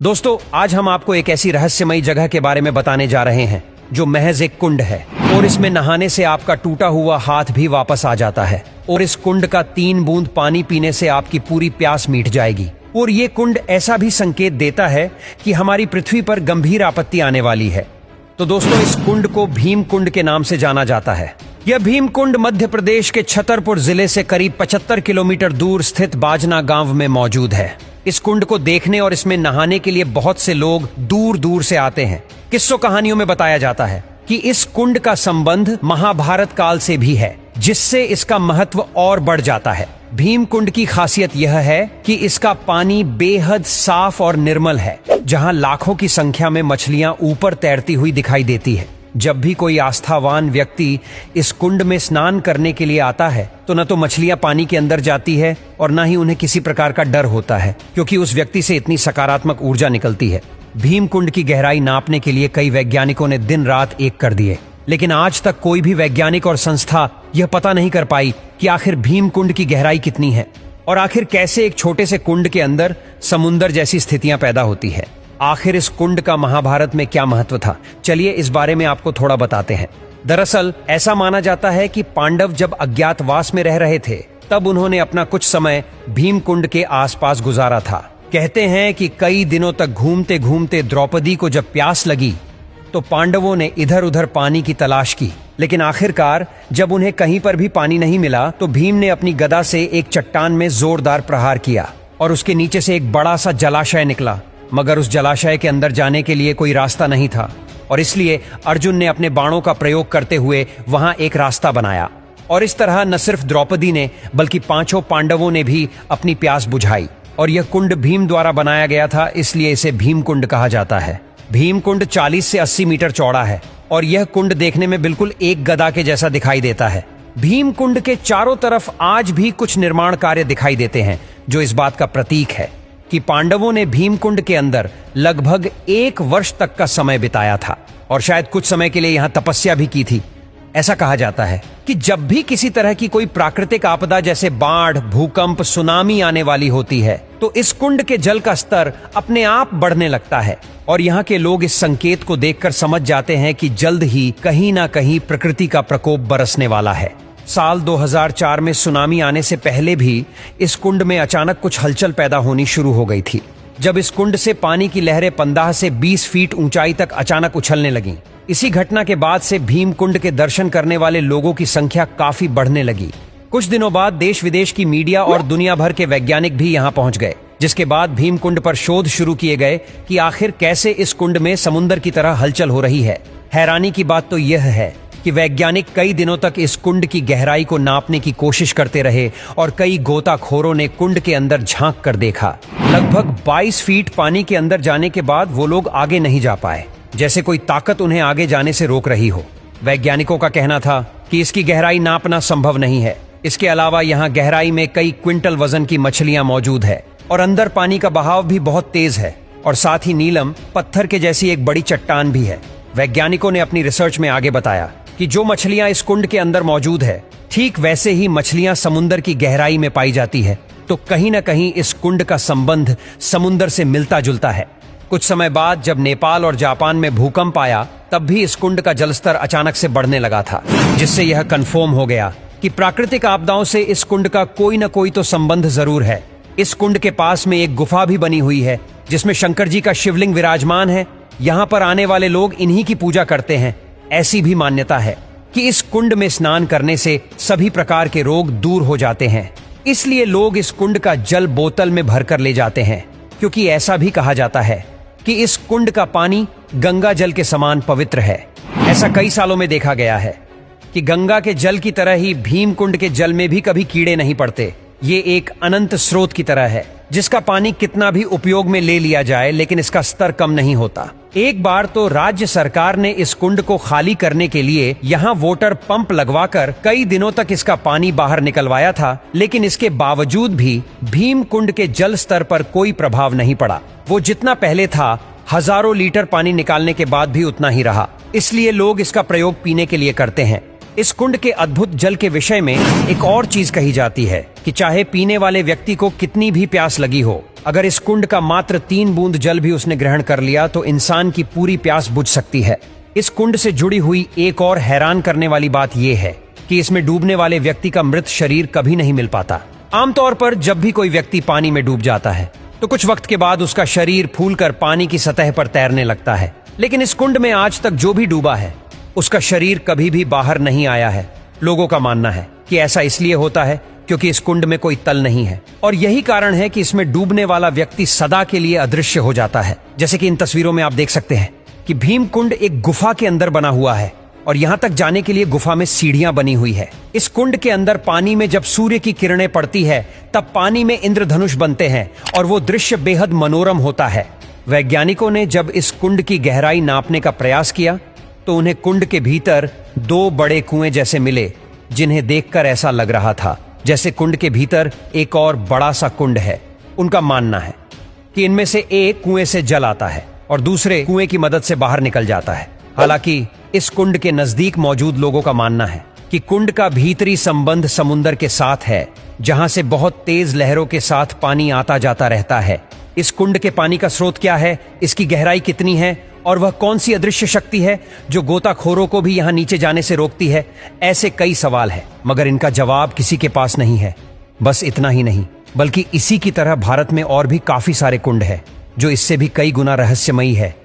दोस्तों, आज हम आपको एक ऐसी रहस्यमयी जगह के बारे में बताने जा रहे हैं जो महज एक कुंड है और इसमें नहाने से आपका टूटा हुआ हाथ भी वापस आ जाता है और इस कुंड का 3 बूंद पानी पीने से आपकी पूरी प्यास मिट जाएगी। और ये कुंड ऐसा भी संकेत देता है कि हमारी पृथ्वी पर गंभीर आपत्ति आने वाली है। तो दोस्तों, इस कुंड को भीम कुंड के नाम से जाना जाता है। यह भीम कुंड मध्य प्रदेश के छतरपुर जिले से करीब 75 किलोमीटर दूर स्थित बाजना गांव में मौजूद है। इस कुंड को देखने और इसमें नहाने के लिए बहुत से लोग दूर दूर से आते हैं। किस्सों कहानियों में बताया जाता है कि इस कुंड का संबंध महाभारत काल से भी है, जिससे इसका महत्व और बढ़ जाता है। भीम कुंड की खासियत यह है कि इसका पानी बेहद साफ और निर्मल है, जहां लाखों की संख्या में मछलियां ऊपर तैरती हुई दिखाई देती है। जब भी कोई आस्थावान व्यक्ति इस कुंड में स्नान करने के लिए आता है तो न तो मछलियां पानी के अंदर जाती है और न ही उन्हें किसी प्रकार का डर होता है, क्योंकि उस व्यक्ति से इतनी सकारात्मक ऊर्जा निकलती है। भीम कुंड की गहराई नापने के लिए कई वैज्ञानिकों ने दिन रात एक कर दिए, लेकिन आज तक कोई भी वैज्ञानिक और संस्था यह पता नहीं कर पाई कि आखिर भीम कुंड की गहराई कितनी है और आखिर कैसे एक छोटे से कुंड के अंदर समुंदर जैसी स्थितियां पैदा होती है। आखिर इस कुंड का महाभारत में क्या महत्व था, चलिए इस बारे में आपको थोड़ा बताते हैं। दरअसल ऐसा माना जाता है कि पांडव जब अज्ञातवास में रह रहे थे तब उन्होंने अपना कुछ समय भीम कुंड के आसपास गुजारा था। कहते हैं कि कई दिनों तक घूमते घूमते द्रौपदी को जब प्यास लगी तो पांडवों ने इधर उधर पानी की तलाश की, लेकिन आखिरकार जब उन्हें कहीं पर भी पानी नहीं मिला तो भीम ने अपनी गदा से एक चट्टान में जोरदार प्रहार किया और उसके नीचे से एक बड़ा सा जलाशय निकला। मगर उस जलाशय के अंदर जाने के लिए कोई रास्ता नहीं था और इसलिए अर्जुन ने अपने बाणों का प्रयोग करते हुए वहां एक रास्ता बनाया और इस तरह न सिर्फ द्रौपदी ने बल्कि 5 पांडवों ने भी अपनी प्यास बुझाई। और यह कुंड भीम द्वारा बनाया गया था, इसलिए इसे भीम कुंड कहा जाता है। भीम कुंड 40 से 80 मीटर चौड़ा है और यह कुंड देखने में बिल्कुल एक गदा के जैसा दिखाई देता है। भीम कुंड के चारों तरफ आज भी कुछ निर्माण कार्य दिखाई देते हैं, जो इस बात का प्रतीक है कि पांडवों ने भीम कुंड के अंदर लगभग 1 वर्ष तक का समय बिताया था और शायद कुछ समय के लिए यहां तपस्या भी की थी। ऐसा कहा जाता है कि जब भी किसी तरह की कोई प्राकृतिक आपदा जैसे बाढ़, भूकंप, सुनामी आने वाली होती है तो इस कुंड के जल का स्तर अपने आप बढ़ने लगता है और यहाँ के लोग इस संकेत को देखकर समझ जाते हैं कि जल्द ही कहीं ना कहीं प्रकृति का प्रकोप बरसने वाला है। साल 2004 में सुनामी आने से पहले भी इस कुंड में अचानक कुछ हलचल पैदा होनी शुरू हो गई थी, जब इस कुंड से पानी की लहरें 15 से 20 फीट ऊंचाई तक अचानक उछलने लगीं। इसी घटना के बाद से भीम कुंड के दर्शन करने वाले लोगों की संख्या काफी बढ़ने लगी। कुछ दिनों बाद देश विदेश की मीडिया और दुनिया भर के वैज्ञानिक भी यहाँ पहुंच गए, जिसके बाद भीम कुंड पर शोध शुरू किए गए कि आखिर कैसे इस कुंड में समुद्र की तरह हलचल हो रही है। हैरानी की बात तो यह है कि वैज्ञानिक कई दिनों तक इस कुंड की गहराई को नापने की कोशिश करते रहे और कई गोताखोरों ने कुंड के अंदर झांक कर देखा। लगभग 22 फीट पानी के अंदर जाने के बाद वो लोग आगे नहीं जा पाए, जैसे कोई ताकत उन्हें आगे जाने से रोक रही हो। वैज्ञानिकों का कहना था कि इसकी गहराई नापना संभव नहीं है। इसके अलावा यहाँ गहराई में कई क्विंटल वजन की मछलियां मौजूद है और अंदर पानी का बहाव भी बहुत तेज है और साथ ही नीलम पत्थर के जैसी एक बड़ी चट्टान भी है। वैज्ञानिकों ने अपनी रिसर्च में आगे बताया कि जो मछलियां इस कुंड के अंदर मौजूद है, ठीक वैसे ही मछलियां समुंदर की गहराई में पाई जाती है। तो कहीं ना कहीं इस कुंड का संबंध समुंदर से मिलता जुलता है। कुछ समय बाद जब नेपाल और जापान में भूकंप आया, तब भी इस कुंड का जलस्तर अचानक से बढ़ने लगा था, जिससे यह कंफर्म हो गया कि प्राकृतिक आपदाओं से इस कुंड का कोई न कोई तो संबंध जरूर है। इस कुंड के पास में एक गुफा भी बनी हुई है, जिसमें शंकर जी का शिवलिंग विराजमान है। यहाँ पर आने वाले लोग इन्हीं की पूजा करते हैं। ऐसी भी मान्यता है कि इस कुंड में स्नान करने से सभी प्रकार के रोग दूर हो जाते हैं। इसलिए लोग इस कुंड का जल बोतल में भरकर ले जाते हैं, क्योंकि ऐसा भी कहा जाता है कि इस कुंड का पानी गंगा जल के समान पवित्र है। ऐसा कई सालों में देखा गया है कि गंगा के जल की तरह ही भीम कुंड के जल में भी कभी कीड़े नहीं पड़ते। ये एक अनंत स्रोत की तरह है, जिसका पानी कितना भी उपयोग में ले लिया जाए, लेकिन इसका स्तर कम नहीं होता। एक बार तो राज्य सरकार ने इस कुंड को खाली करने के लिए यहाँ वाटर पंप लगवाकर कई दिनों तक इसका पानी बाहर निकलवाया था, लेकिन इसके बावजूद भी भीम कुंड के जल स्तर पर कोई प्रभाव नहीं पड़ा। वो जितना पहले था, हजारों लीटर पानी निकालने के बाद भी उतना ही रहा। इसलिए लोग इसका प्रयोग पीने के लिए करते हैं। इस कुंड के अद्भुत जल के विषय में एक और चीज कही जाती है कि चाहे पीने वाले व्यक्ति को कितनी भी प्यास लगी हो, अगर इस कुंड का मात्र 3 बूंद जल भी उसने ग्रहण कर लिया तो इंसान की पूरी प्यास बुझ सकती है। इस कुंड से जुड़ी हुई एक और हैरान करने वाली बात यह है कि इसमें डूबने वाले व्यक्ति का मृत शरीर कभी नहीं मिल पाता। आमतौर पर जब भी कोई व्यक्ति पानी में डूब जाता है तो कुछ वक्त के बाद उसका शरीर फूलकर पानी की सतह पर तैरने लगता है, लेकिन इस कुंड में आज तक जो भी डूबा है उसका शरीर कभी भी बाहर नहीं आया है। लोगों का मानना है कि ऐसा इसलिए होता है क्योंकि इस कुंड में कोई तल नहीं है और यही कारण है कि इसमें डूबने वाला व्यक्ति सदा के लिए अदृश्य हो जाता है। जैसे कि इन तस्वीरों में आप देख सकते हैं कि भीम कुंड एक गुफा के अंदर बना हुआ है और यहां तक जाने के लिए गुफा में सीढ़ियां बनी हुई है। इस कुंड के अंदर पानी में जब सूर्य की किरणें पड़ती है तब पानी में इंद्रधनुष बनते हैं और वो दृश्य बेहद मनोरम होता है। वैज्ञानिकों ने जब इस कुंड की गहराई नापने का प्रयास किया तो उन्हें कुंड के भीतर 2 बड़े कुएं जैसे मिले, जिन्हें देखकर ऐसा लग रहा था जैसे कुंड के भीतर एक और बड़ा सा कुंड है। उनका मानना है कि इनमें से एक कुएं से जल आता है और दूसरे कुएं की मदद से बाहर निकल जाता है। हालांकि इस कुंड के नजदीक मौजूद लोगों का मानना है कि कुंड का भीतरी संबंध समुंदर के साथ है, जहां से बहुत तेज लहरों के साथ पानी आता जाता रहता है। इस कुंड के पानी का स्रोत क्या है, इसकी गहराई कितनी है और वह कौन सी अदृश्य शक्ति है जो गोताखोरों को भी यहां नीचे जाने से रोकती है, ऐसे कई सवाल हैं, मगर इनका जवाब किसी के पास नहीं है। बस इतना ही नहीं, बल्कि इसी की तरह भारत में और भी काफी सारे कुंड हैं जो इससे भी कई गुना रहस्यमयी है।